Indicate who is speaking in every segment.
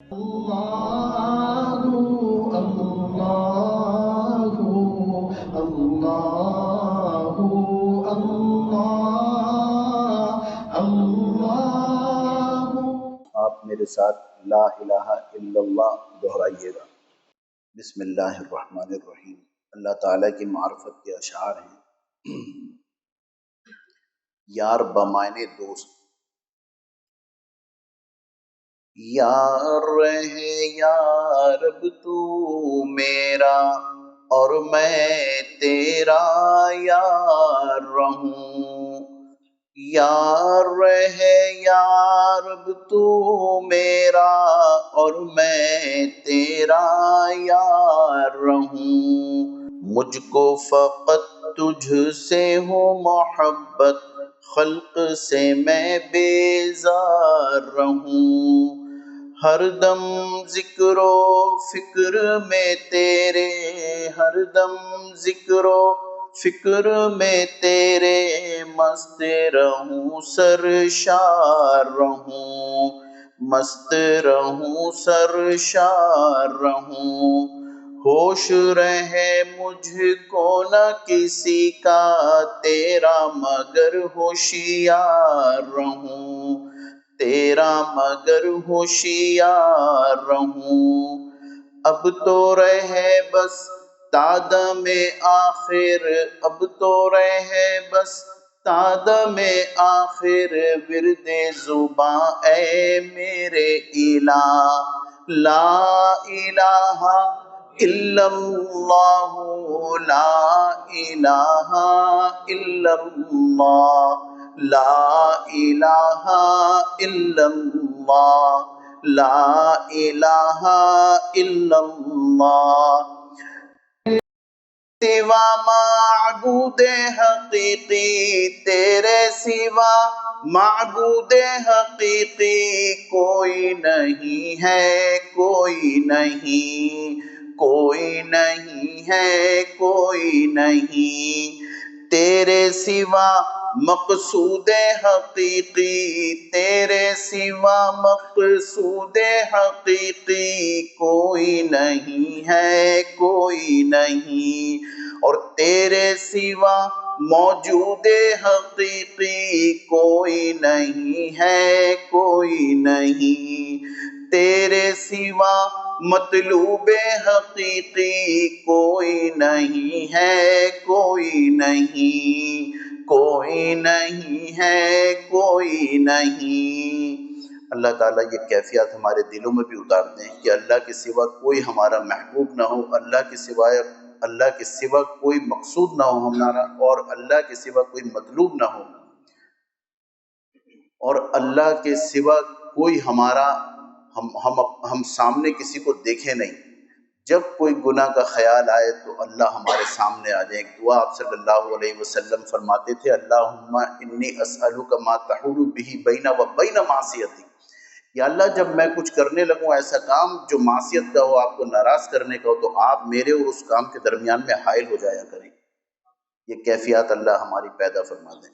Speaker 1: اللہ اللہ اللہ اللہ اللہ۔ آپ میرے ساتھ لا الہ الا اللہ دہرائیے گا۔ بسم اللہ الرحمن الرحیم۔ اللہ تعالیٰ کی معرفت کے اشعار ہیں۔ یار بمعنی دوست، یار رہے یا رب تو میرا اور میں تیرا یار رہوں، یار رہے یا رب تو میرا اور میں تیرا یار رہوں، مجھ کو فقط تجھ سے ہو محبت، خلق سے میں بیزار رہوں، ہر دم ذکر و فکر میں تیرے، ہر دم ذکر و فکر میں تیرے مست رہوں، سرشار رہوں، مست رہوں، سرشار رہوں، ہوش رہے مجھ کو نہ کسی کا تیرا مگر ہوشیار رہوں، تیرا مگر ہوشیار رہوں، اب تو رہے بس تادم آخر، اب تو رہے بس تادم آخر ورد زباں اے میرے الہ، لا الہ الا اللہ، لا الہ الا اللہ، لا الہ الا اللہ، لا الہ الا اللہ، سوا معبود حقیقی تیرے سوا معبود حقیقی کوئی نہیں ہے، کوئی نہیں، کوئی نہیں ہے، کوئی نہیں، تیرے سوا مقصود حقیقی، تیرے سوا مقصود حقیقی کوئی نہیں ہے، کوئی نہیں، اور تیرے سوا موجود حقیقی کوئی نہیں ہے، کوئی نہیں، تیرے سوا مطلوب حقیقی کوئی نہیں ہے، کوئی نہیں، کوئی نہیں ہے، کوئی نہیں۔ اللہ تعالیٰ یہ کیفیات ہمارے دلوں میں بھی اتار دیں کہ اللہ کے سوا کوئی ہمارا محبوب نہ ہو، اللہ کے سوا کوئی مقصود نہ ہو ہمارا، اور اللہ کے سوا کوئی مطلوب نہ ہو، اور اللہ کے سوا کوئی ہمارا ہم سامنے کسی کو دیکھے نہیں، جب کوئی گناہ کا خیال آئے تو اللہ ہمارے سامنے آ جائے۔ ایک دعا آپ صلی اللہ علیہ وسلم فرماتے تھے، اللہم انی اسألک ما تحول بہ بین و بین معصیتی، یا اللہ جب میں کچھ کرنے لگوں ایسا کام جو معصیت کا ہو، آپ کو ناراض کرنے کا ہو، تو آپ میرے اور اس کام کے درمیان میں حائل ہو جایا کریں۔ یہ کیفیات اللہ ہماری پیدا فرما دیں۔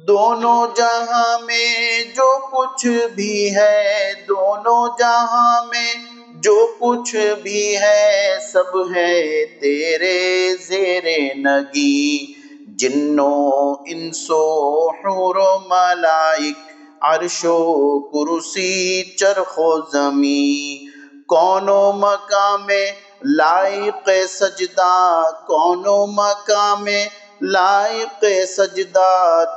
Speaker 1: دونوں جہاں میں جو کچھ بھی ہے، دونوں جہاں میں جو کچھ بھی ہے، سب ہے تیرے زیر نگی، جنوں انس و حور و ملائک، عرش و کرسی چرخ و زمین، کون و مقام لائق سجدہ، کون و مقام لائق سجدہ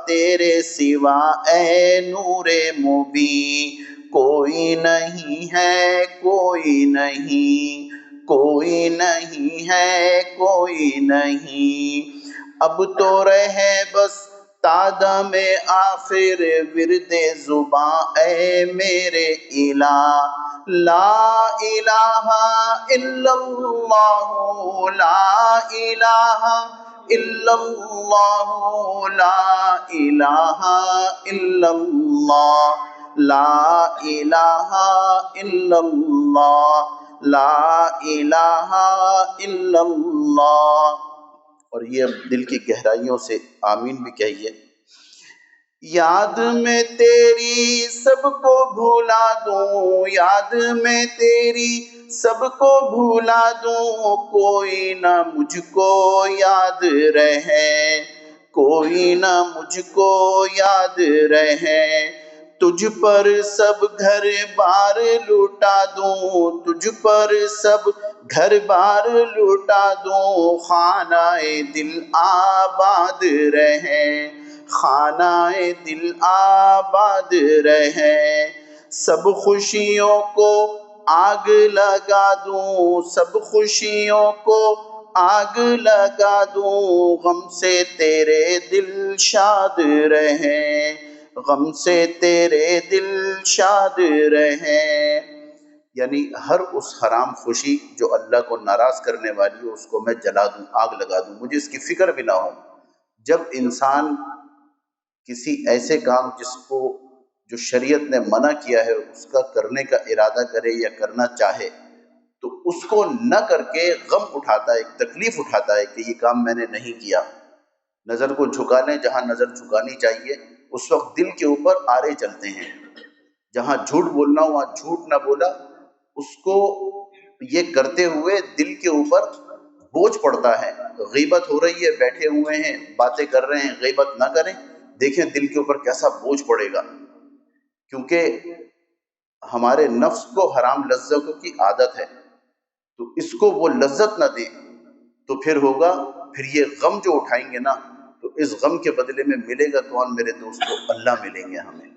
Speaker 1: تیرے سوا اے نور مبین، کوئی نہیں ہے، کوئی نہیں، کوئی نہیں ہے، کوئی نہیں، اب تو رہے بس تادم آخر ورد زباں اے میرے الہ، لا الہ الا اللہ، لا الہ الا اللہ، لا الہ الا اللہ، لا الہ الا اللہ، لا الہ الا اللہ، اور یہ اب دل کی گہرائیوں سے آمین بھی کہیے۔ یاد میں تیری سب کو بھولا دوں، یاد میں تیری سب کو بھولا دوں، کوئی نہ مجھ کو یاد رہے، کوئی نہ مجھ کو یاد رہے، تجھ پر سب گھر بار لوٹا دوں، تجھ پر سب گھر بار لوٹا دوں، خانہ دل آباد رہے، خانہ دل آباد رہے، سب خوشیوں کو آگ لگا دوں، سب خوشیوں کو آگ لگا دوں، غم سے تیرے دل شاد رہے، غم سے تیرے دل شاد رہے۔ یعنی ہر اس حرام خوشی جو اللہ کو ناراض کرنے والی ہو اس کو میں جلا دوں، آگ لگا دوں، مجھے اس کی فکر بھی نہ ہو۔ جب انسان کسی ایسے کام جس کو جو شریعت نے منع کیا ہے اس کا کرنے کا ارادہ کرے یا کرنا چاہے تو اس کو نہ کر کے غم اٹھاتا ہے، ایک تکلیف اٹھاتا ہے کہ یہ کام میں نے نہیں کیا۔ نظر کو جھکا لیں جہاں نظر جھکانی چاہیے، اس وقت دل کے اوپر آرے چلتے ہیں، جہاں جھوٹ بولنا ہو وہاں جھوٹ نہ بولا، اس کو یہ کرتے ہوئے دل کے اوپر بوجھ پڑتا ہے۔ غیبت ہو رہی ہے، بیٹھے ہوئے ہیں باتیں کر رہے ہیں، غیبت نہ کریں، دیکھیں دل کے اوپر کیسا بوجھ پڑے گا، کیونکہ ہمارے نفس کو حرام لذتوں کی عادت ہے، تو اس کو وہ لذت نہ دیں تو پھر ہوگا، پھر یہ غم جو اٹھائیں گے نا تو اس غم کے بدلے میں ملے گا کون میرے دوستو؟ اللہ ملیں گے ہمیں۔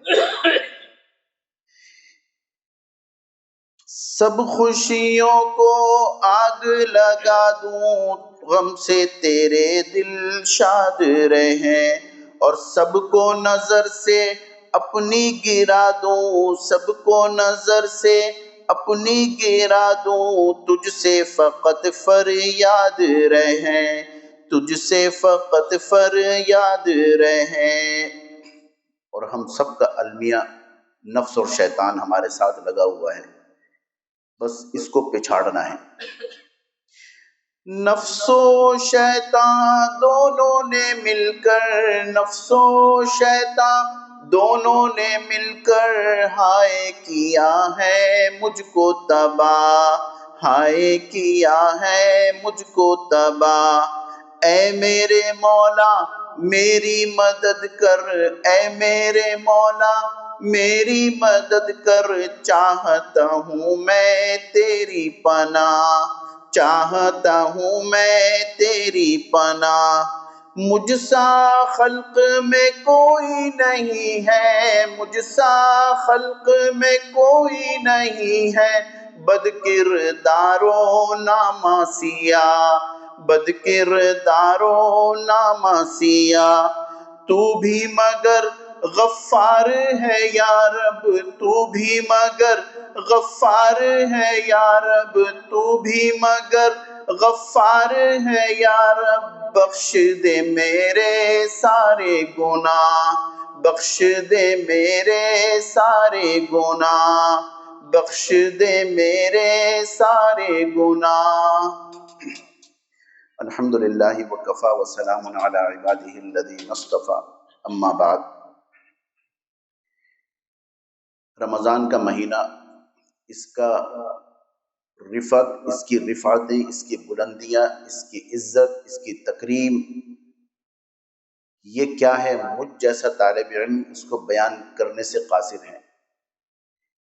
Speaker 1: سب خوشیوں کو آگ لگا دوں، غم سے تیرے دل شاد رہے، اور سب کو نظر سے اپنی گرا دوں، سب کو نظر سے اپنی گرا دوں، تجھ سے فقط فریاد رہے، تجھ سے فقط فریاد رہے۔ اور ہم سب کا المیہ نفس اور شیطان ہمارے ساتھ لگا ہوا ہے، بس اس کو پچھاڑنا ہے۔ نفس و شیطان دونوں نے مل کر، نفس و شیطان دونوں نے مل کر ہائے کیا ہے مجھ کو تباہ، ہائے کیا ہے مجھ کو تباہ۔ اے میرے مولا میری مدد کر، اے میرے مولا میری مدد کر، چاہتا ہوں میں تیری پناہ، چاہتا ہوں میں تیری پناہ۔ مجھ سا خلق میں کوئی نہیں ہے، مجھ سا خلق میں کوئی نہیں ہے، بد کردار و ناماسیہ، بد کردار و ناماسیہ۔ تو بھی مگر غفار ہے یا رب، تو بھی مگر غفار ہے یا رب، تو بھی مگر غفار ہے یا رب، بخش دے میرے سارے گناہ، بخش دے میرے سارے گناہ، بخش دے میرے سارے گناہ۔ الحمدللہ وکفی وسلام علی عبادہ الذین اصطفی، اما بعد۔ رمضان کا مہینہ، اس کا رفعت، اس کی رفعتیں، اس کی بلندیاں، اس کی عزت، اس کی تکریم، یہ کیا ہے؟ مجھ جیسا طالب علم اس کو بیان کرنے سے قاصر ہے۔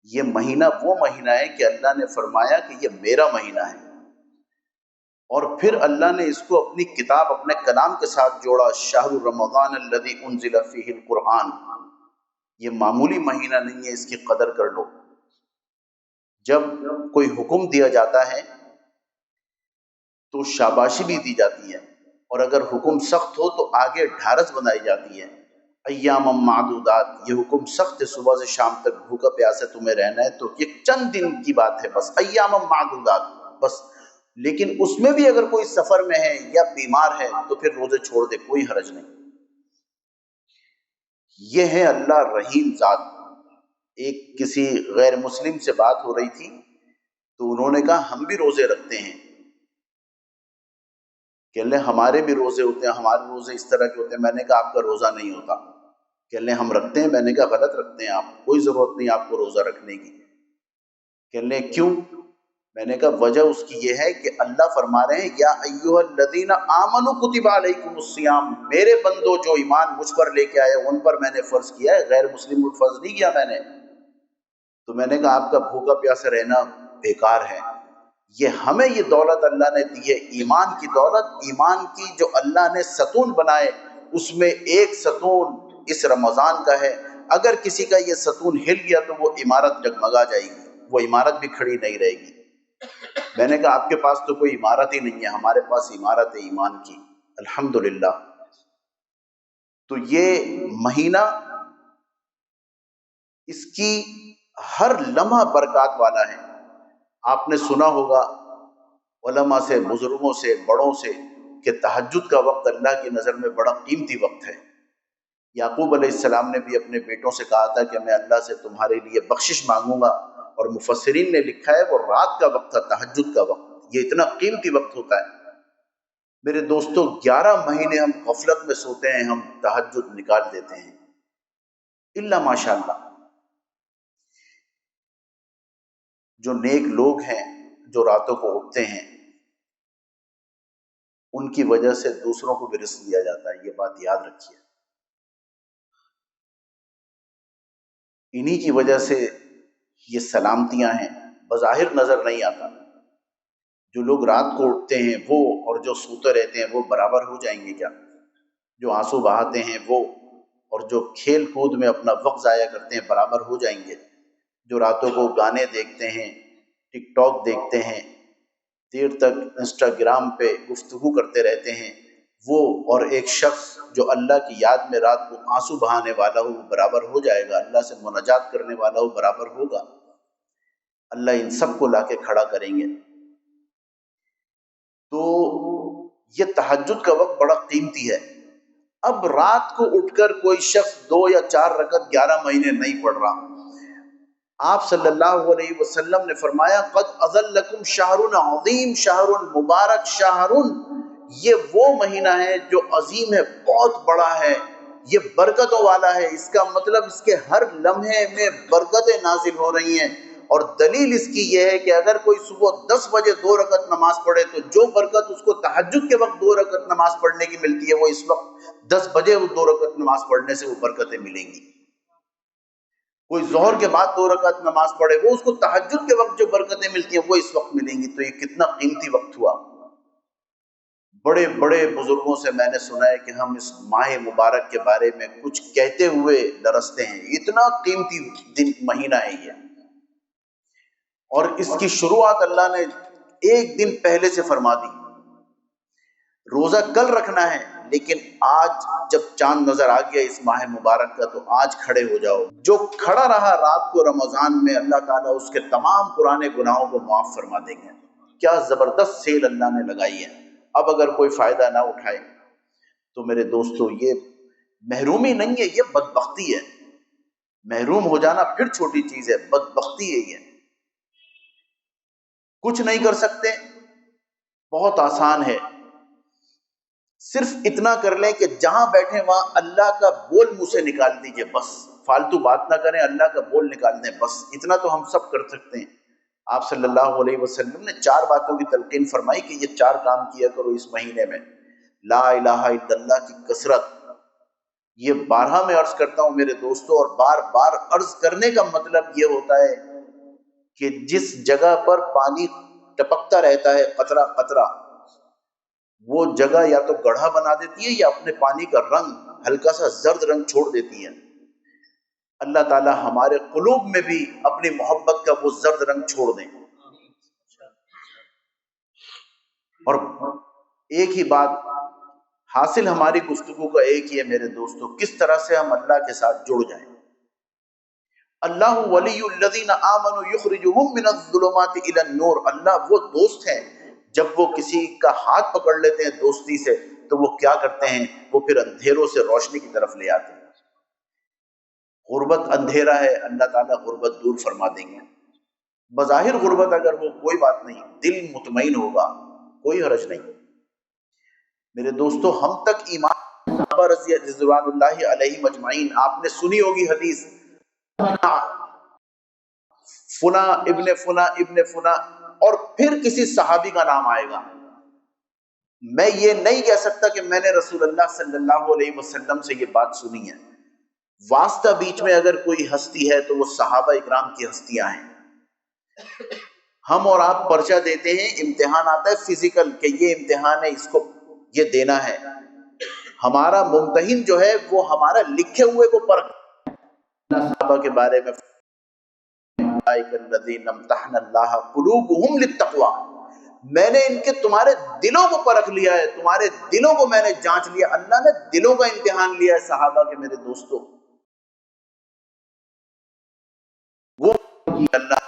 Speaker 1: یہ مہینہ وہ مہینہ ہے کہ اللہ نے فرمایا کہ یہ میرا مہینہ ہے، اور پھر اللہ نے اس کو اپنی کتاب، اپنے کلام کے ساتھ جوڑا، شہر رمضان الذی انزل فیہ القرآن۔ یہ معمولی مہینہ نہیں ہے، اس کی قدر کر لو۔ جب کوئی حکم دیا جاتا ہے تو شاباشی بھی دی جاتی ہے، اور اگر حکم سخت ہو تو آگے ڈھارس بنائی جاتی ہے۔ ایام معدودات، یہ حکم سخت ہے، صبح سے شام تک بھوکا پیاسے تمہیں رہنا ہے، تو یہ چند دن کی بات ہے بس، ایام معدودات بس۔ لیکن اس میں بھی اگر کوئی سفر میں ہے یا بیمار ہے تو پھر روزے چھوڑ دے، کوئی حرج نہیں۔ یہ ہے اللہ رحیم ذات۔ ایک کسی غیر مسلم سے بات ہو رہی تھی تو انہوں نے کہا ہم بھی روزے رکھتے ہیں، کہ اللہ ہمارے بھی روزے ہوتے ہیں، ہمارے روزے اس طرح کے ہوتے ہیں۔ میں نے کہا آپ کا روزہ نہیں ہوتا، کہنے لیں ہم رکھتے ہیں. میں نے کہا غلط رکھتے ہیں آپ، کوئی ضرورت نہیں آپ کو روزہ رکھنے کی. کہنے لیں کیوں؟ میں نے کہا وجہ اس کی یہ ہے کہ اللہ فرما رہے ہیں یا ایھا الذین آمنوا کتب علیکم الصیام، میرے بندو جو ایمان مجھ پر لے کے آئے ان پر میں نے فرض کیا ہے، غیر مسلم پر فرض نہیں کیا میں نے. تو میں نے کہا آپ کا بھوکا پیاسا رہنا بیکار ہے. یہ ہمیں یہ دولت اللہ نے دی ہے، ایمان کی دولت. ایمان کی جو اللہ نے ستون بنائے اس میں ایک ستون اس رمضان کا ہے. اگر کسی کا یہ ستون ہل گیا تو وہ عمارت جگمگا جائے گی، وہ عمارت بھی کھڑی نہیں رہے گی. میں نے کہا آپ کے پاس تو کوئی عمارت ہی نہیں ہے، ہمارے پاس عمارت ہے ایمان کی، الحمدللہ. تو یہ مہینہ اس کی ہر لمحہ برکات والا ہے. آپ نے سنا ہوگا علماء سے، بزرگوں سے، بڑوں سے کہ تہجد کا وقت اللہ کی نظر میں بڑا قیمتی وقت ہے. یعقوب علیہ السلام نے بھی اپنے بیٹوں سے کہا تھا کہ میں اللہ سے تمہارے لیے بخشش مانگوں گا، اور مفسرین نے لکھا ہے وہ رات کا وقت تھا، تہجد کا وقت. یہ اتنا قیمتی وقت ہوتا ہے. میرے دوستو 11 مہینے ہم غفلت میں سوتے ہیں، ہم تہجد نکال دیتے ہیں الا ماشاء اللہ. جو نیک لوگ ہیں جو راتوں کو اٹھتے ہیں ان کی وجہ سے دوسروں کو بھی رزق دیا جاتا ہے، یہ بات یاد رکھیے. انہی کی وجہ سے یہ سلامتیاں ہیں، بظاہر نظر نہیں آتا. جو لوگ رات کو اٹھتے ہیں وہ اور جو سوتے رہتے ہیں وہ برابر ہو جائیں گے کیا؟ جو آنسو بہاتے ہیں وہ اور جو کھیل کود میں اپنا وقت ضائع کرتے ہیں برابر ہو جائیں گے؟ جو راتوں کو گانے دیکھتے ہیں، ٹک ٹاک دیکھتے ہیں، دیر تک انسٹاگرام پہ گفتگو کرتے رہتے ہیں، وہ اور ایک شخص جو اللہ کی یاد میں رات کو آنسو بہانے والا ہو وہ برابر ہو جائے گا؟ اللہ سے مناجات کرنے والا ہو برابر ہوگا؟ اللہ ان سب کو لا کے کھڑا کریں گے. تو یہ تہجد کا وقت بڑا قیمتی ہے. اب رات کو اٹھ کر کوئی شخص 2 یا 4 رکعت 11 مہینے نہیں پڑھ رہا. آپ صلی اللہ علیہ وسلم نے فرمایا قد اذلکم شہر عظیم، شہر مبارک، شہر، یہ وہ مہینہ ہے جو عظیم ہے، بہت بڑا ہے، یہ برکتوں والا ہے. اس کا مطلب اس کے ہر لمحے میں برکتیں نازل ہو رہی ہیں. اور دلیل اس کی یہ ہے کہ اگر کوئی صبح 10 بجے 2 رکعت نماز پڑھے تو جو برکت اس کو تہجد کے وقت 2 رکعت نماز پڑھنے کی ملتی ہے وہ اس وقت 10 بجے وہ 2 رکعت نماز پڑھنے سے وہ برکتیں ملیں گی. کوئی ظہر کے بعد 2 رکعت نماز پڑھے وہ اس کو تہجد کے وقت جو برکتیں ملتی ہیں وہ اس وقت ملیں گی. تو یہ کتنا قیمتی وقت ہوا. بڑے بڑے بزرگوں سے میں نے سنا ہے کہ ہم اس ماہ مبارک کے بارے میں کچھ کہتے ہوئے لرزتے ہیں، اتنا قیمتی مہینہ ہے یہ. اور اس کی شروعات اللہ نے ایک دن پہلے سے فرما دی. روزہ کل رکھنا ہے لیکن آج جب چاند نظر آ گیا اس ماہ مبارک کا تو آج کھڑے ہو جاؤ. جو کھڑا رہا رات کو رمضان میں اللہ تعالیٰ اس کے تمام پرانے گناہوں کو معاف فرما دیں گے. کیا زبردست سیل اللہ نے لگائی ہے. اب اگر کوئی فائدہ نہ اٹھائے تو میرے دوستو یہ محرومی نہیں ہے، یہ بدبختی ہے. محروم ہو جانا پھر چھوٹی چیز ہے، بدبختی ہے یہ. کچھ نہیں کر سکتے، بہت آسان ہے. صرف اتنا کر لیں کہ جہاں بیٹھیں وہاں اللہ کا بول منہ سے نکال دیجئے، بس فالتو بات نہ کریں، اللہ کا بول نکال دیں بس. اتنا تو ہم سب کر سکتے ہیں. آپ صلی اللہ علیہ وسلم نے 4 باتوں کی تلقین فرمائی کہ یہ 4 کام کیا کرو اس مہینے میں. لا الہ الا اللہ کی کثرت، یہ بارہا میں عرض کرتا ہوں میرے دوستوں، اور بار بار عرض کرنے کا مطلب یہ ہوتا ہے کہ جس جگہ پر پانی ٹپکتا رہتا ہے قطرہ قطرہ، وہ جگہ یا تو گڑھا بنا دیتی ہے یا اپنے پانی کا رنگ ہلکا سا زرد رنگ چھوڑ دیتی ہے. اللہ تعالی ہمارے قلوب میں بھی اپنی محبت کا وہ زرد رنگ چھوڑ دیں. اور ایک ہی بات حاصل ہماری گفتگو کا ایک ہی ہے میرے دوستو، کس طرح سے ہم اللہ کے ساتھ جڑ جائیں. اللہ ولی الذین آمنوا یخرجہم من الظلمات الی النور. اللہ وہ دوست ہیں جب وہ کسی کا ہاتھ پکڑ لیتے ہیں دوستی سے تو وہ کیا کرتے ہیں، وہ پھر اندھیروں سے روشنی کی طرف لے آتے ہیں. غربت اندھیرا ہے، اللہ تعالیٰ غربت دور فرما دیں گے. بظاہر غربت اگر ہو کوئی بات نہیں، دل مطمئن ہوگا، کوئی حرج نہیں. میرے دوستو ہم تک ایمان صحابہ رضوان اللہ علیہم اجمعین، آپ نے سنی ہوگی حدیث، فنا ابن فنا ابن فنا، اور پھر کسی صحابی کا نام آئے گا. میں یہ نہیں کہہ سکتا کہ میں نے رسول اللہ صلی اللہ علیہ وسلم سے یہ بات سنی ہے. واسطہ بیچ میں اگر کوئی ہستی ہے تو وہ صحابہ اکرام کی ہستیاں ہیں. ہم اور آپ پرچہ دیتے ہیں، امتحان آتا ہے فزیکل کہ یہ امتحان ہے، اس کو یہ دینا ہے. ہمارا ممتحن جو ہے وہ ہمارا لکھے ہوئے کو پرکھ. صحابہ کے بارے میں الذین امتحن اللہ قلوبہم للتقوی، میں نے ان کے تمہارے دلوں کو پرکھ لیا ہے، تمہارے دلوں کو میں نے جانچ لیا. اللہ نے دلوں کا امتحان لیا ہے صحابہ کے. میرے دوستوں، وہ اللہ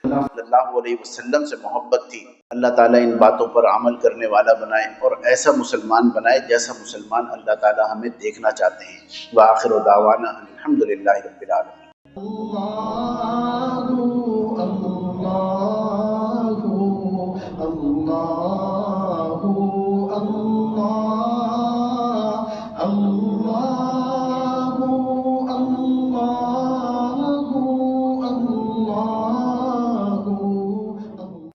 Speaker 1: صلی اللہ علیہ وسلم سے محبت تھی. اللہ تعالیٰ ان باتوں پر عمل کرنے والا بنائے اور ایسا مسلمان بنائے جیسا مسلمان اللہ تعالیٰ ہمیں دیکھنا چاہتے ہیں. وآخر دعوانا الحمدللہ رب العالمین.
Speaker 2: اللہ اللہ اللہ